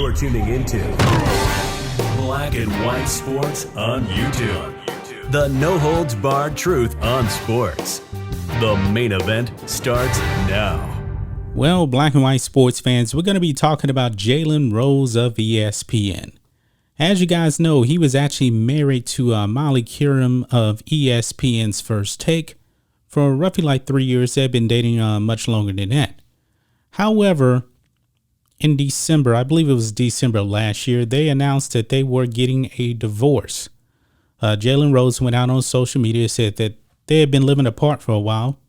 You're tuning into Black and White Sports on YouTube. The no-holds-barred truth on sports. The main event starts now. Well, Black and White sports fans, we're going to be talking about Jalen Rose of ESPN. As you guys know, he was actually married to Molly Qerim of ESPN's First Take for roughly like 3 years. They've been dating much longer than that. However, in December, I believe it was December of last year, they announced that they were getting a divorce. Jalen Rose went out on social media, said that they had been living apart for a while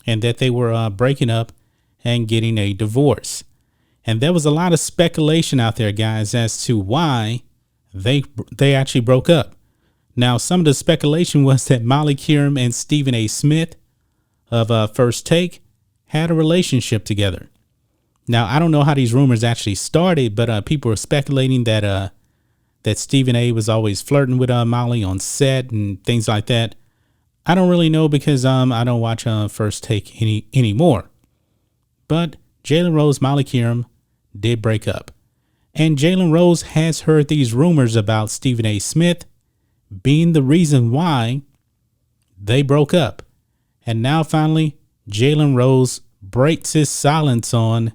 and that they were breaking up and getting a divorce. And there was a lot of speculation out there, guys, as to why they actually broke up. Now, some of the speculation was that Molly Qerim and Stephen A. Smith of First Take had a relationship together. Now, I don't know how these rumors actually started, but people were speculating that Stephen A. was always flirting with Molly on set and things like that. I don't really know because I don't watch First Take anymore. But Jalen Rose, Molly Qerim did break up. And Jalen Rose has heard these rumors about Stephen A. Smith being the reason why they broke up. And now finally, Jalen Rose breaks his silence on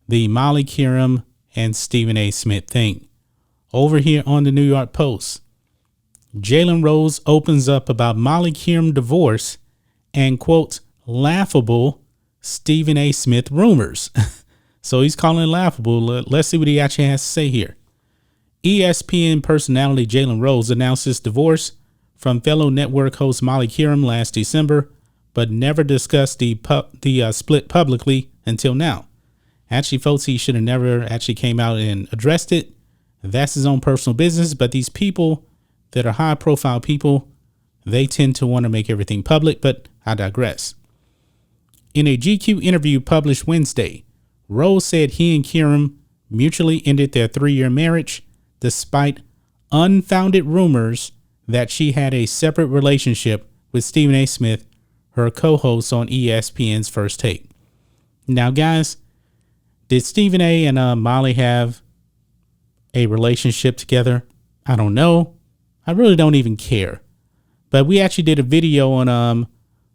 the Molly Qerim and Stephen A. Smith thing. Over here on the New York Post, Jalen Rose opens up about Molly Qerim divorce and quotes laughable Stephen A. Smith rumors. So he's calling it laughable. Let's see what he actually has to say here. ESPN personality Jalen Rose announced his divorce from fellow network host Molly Qerim last December, but never discussed the split publicly until now. Actually, folks, he should have never actually came out and addressed it. That's his own personal business. But these people that are high profile people, they tend to want to make everything public. But I digress. In a GQ interview published Wednesday, Rose said he and Qerim mutually ended their 3-year marriage despite unfounded rumors that she had a separate relationship with Stephen A. Smith, her co-host on ESPN's First Take. Now, guys, did Stephen A. and Molly have a relationship together? I don't know. I really don't even care. But we actually did a video on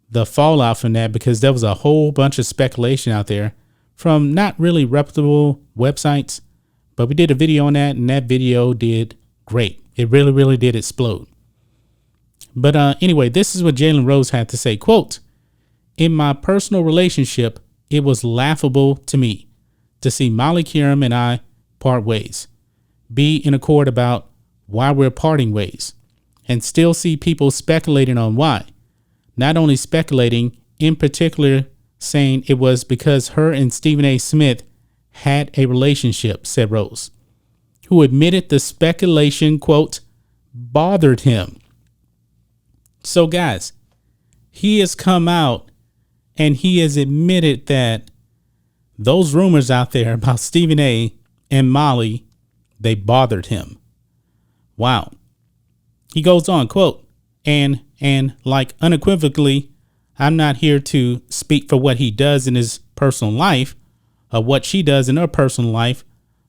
the fallout from that because there was a whole bunch of speculation out there from not really reputable websites. But we did a video on that, and that video did great. It really, really did explode. But anyway, this is what Jalen Rose had to say. Quote, "In my personal relationship, it was laughable to me to see Molly Qerim and I part ways, be in accord about why we're parting ways, and still see people speculating on why. Not only speculating, in particular saying it was because her and Stephen A. Smith had a relationship," said Rose, who admitted the speculation, quote, bothered him. So guys, he has come out and he has admitted that those rumors out there about Stephen A. and Molly, they bothered him. Wow. He goes on, quote, and like unequivocally, I'm not here to speak for what he does in his personal life or what she does in her personal life.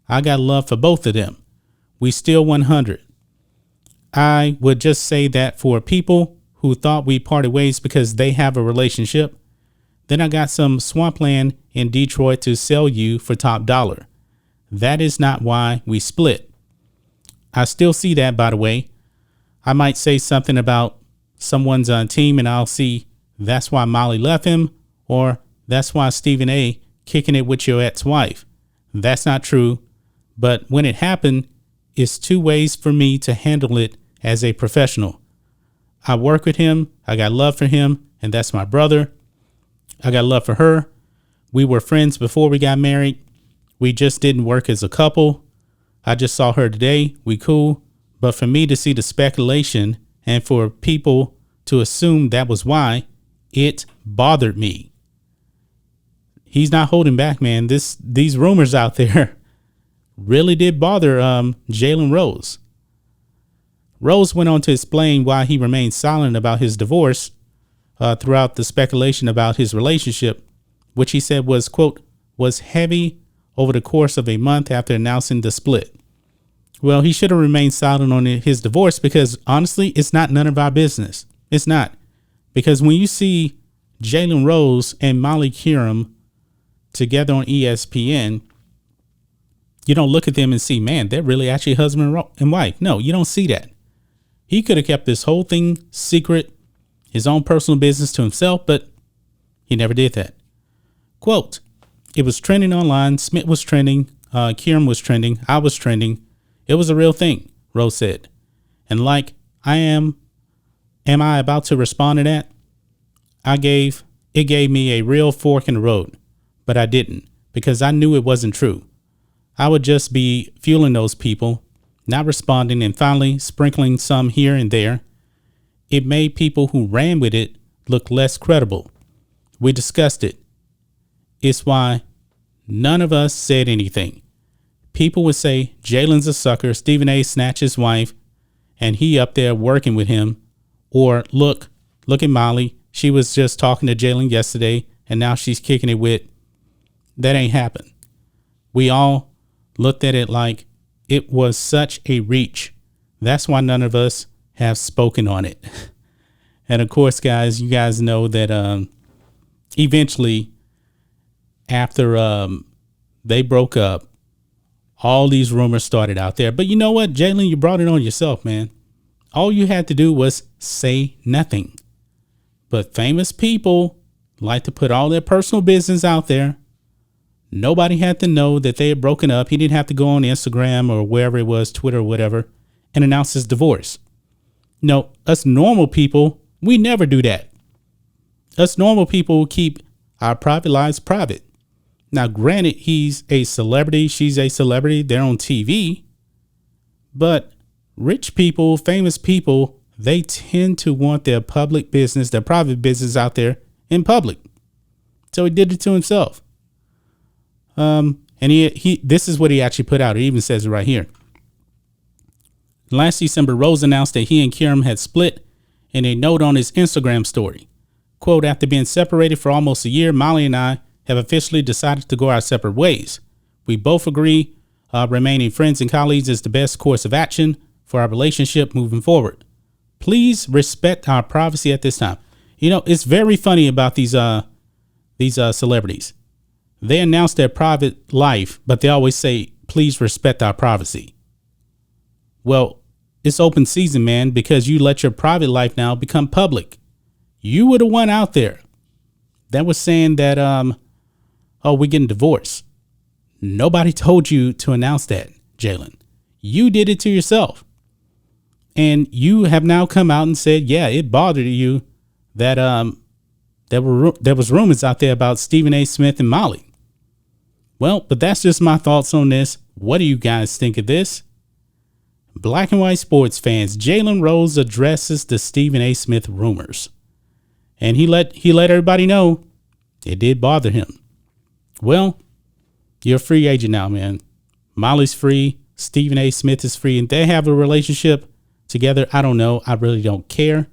I got love for both of them. We still 100. I would just say that for people who thought we parted ways because they have a relationship, then I got some swampland in Detroit to sell you for top dollar. That is not why we split. I still see that, by the way. I might say something about someone's team and I'll see that's why Molly left him, or that's why Stephen A. kicking it with your ex-wife. That's not true. But when it happened, it's two ways for me to handle it as a professional. I work with him. I got love for him, and that's my brother. I got love for her. We were friends before we got married. We just didn't work as a couple. I just saw her today. We cool. But for me to see the speculation and for people to assume that was why, it bothered me. He's not holding back, man. These rumors out there really did bother Jalen Rose. Rose went on to explain why he remained silent about his divorce throughout the speculation about his relationship, which he said was, quote, was heavy over the course of a month after announcing the split. Well, he should have remained silent on his divorce because honestly, it's not none of our business. It's not. Because when you see Jalen Rose and Molly Qerim together on ESPN, you don't look at them and see, man, they're really actually husband and wife. No, you don't see that. He could have kept this whole thing secret, his own personal business to himself, but he never did that. Quote, it was trending online. Smith was trending. Qerim was trending. I was trending. It was a real thing, Rose said. And like am I about to respond to that? It gave me a real fork in the road, but I didn't because I knew it wasn't true. I would just be fueling those people, not responding, and finally sprinkling some here and there. It made people who ran with it look less credible. We discussed it. It's why none of us said anything. People would say Jalen's a sucker, Stephen A. snatched his wife, and he up there working with him. Or look at Molly. She was just talking to Jalen yesterday, and now she's kicking it with. That ain't happened. We all looked at it like it was such a reach. That's why none of us have spoken on it. And of course, guys, you guys know that eventually after they broke up, all these rumors started out there. But you know what, Jalen, you brought it on yourself, man. All you had to do was say nothing. But famous people like to put all their personal business out there. Nobody had to know that they had broken up. He didn't have to go on Instagram or wherever it was, Twitter or whatever, and announce his divorce. No, us normal people, we never do that. Us normal people keep our private lives private. Now, granted, he's a celebrity. She's a celebrity. They're on TV. But rich people, famous people, they tend to want their public business, their private business out there in public. So he did it to himself. And he this is what he actually put out. It even says it right here. Last December, Rose announced that he and Qerim had split in a note on his Instagram story. Quote, after being separated for almost a year, Molly and I have officially decided to go our separate ways. We both agree remaining friends and colleagues is the best course of action for our relationship moving forward. Please respect our privacy at this time. You know, it's very funny about these celebrities. They announce their private life, but they always say, please respect our privacy. Well, it's open season, man, because you let your private life now become public. You were the one out there that was saying that, we're getting divorced. Nobody told you to announce that, Jalen. You did it to yourself. And you have now come out and said, yeah, it bothered you that there was rumors out there about Stephen A. Smith and Molly. Well, but that's just my thoughts on this. What do you guys think of this? Black and white sports fans, Jalen Rose addresses the Stephen A. Smith rumors. And he let everybody know it did bother him. Well, you're a free agent now, man. Molly's free. Stephen A. Smith is free. And they have a relationship together. I don't know. I really don't care.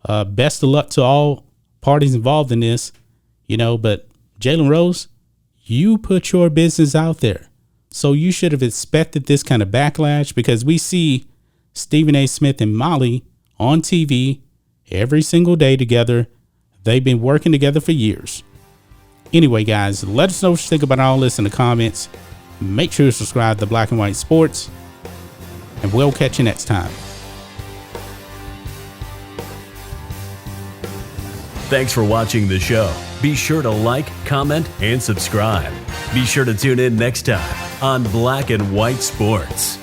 Best of luck to all parties involved in this, but Jalen Rose, you put your business out there. So you should have expected this kind of backlash because we see Stephen A. Smith and Molly on TV every single day together. They've been working together for years. Anyway, guys, let us know what you think about all this in the comments. Make sure to subscribe to Black and White Sports, and we'll catch you next time. Thanks for watching the show. Be sure to like, comment, and subscribe. Be sure to tune in next time on Black and White Sports.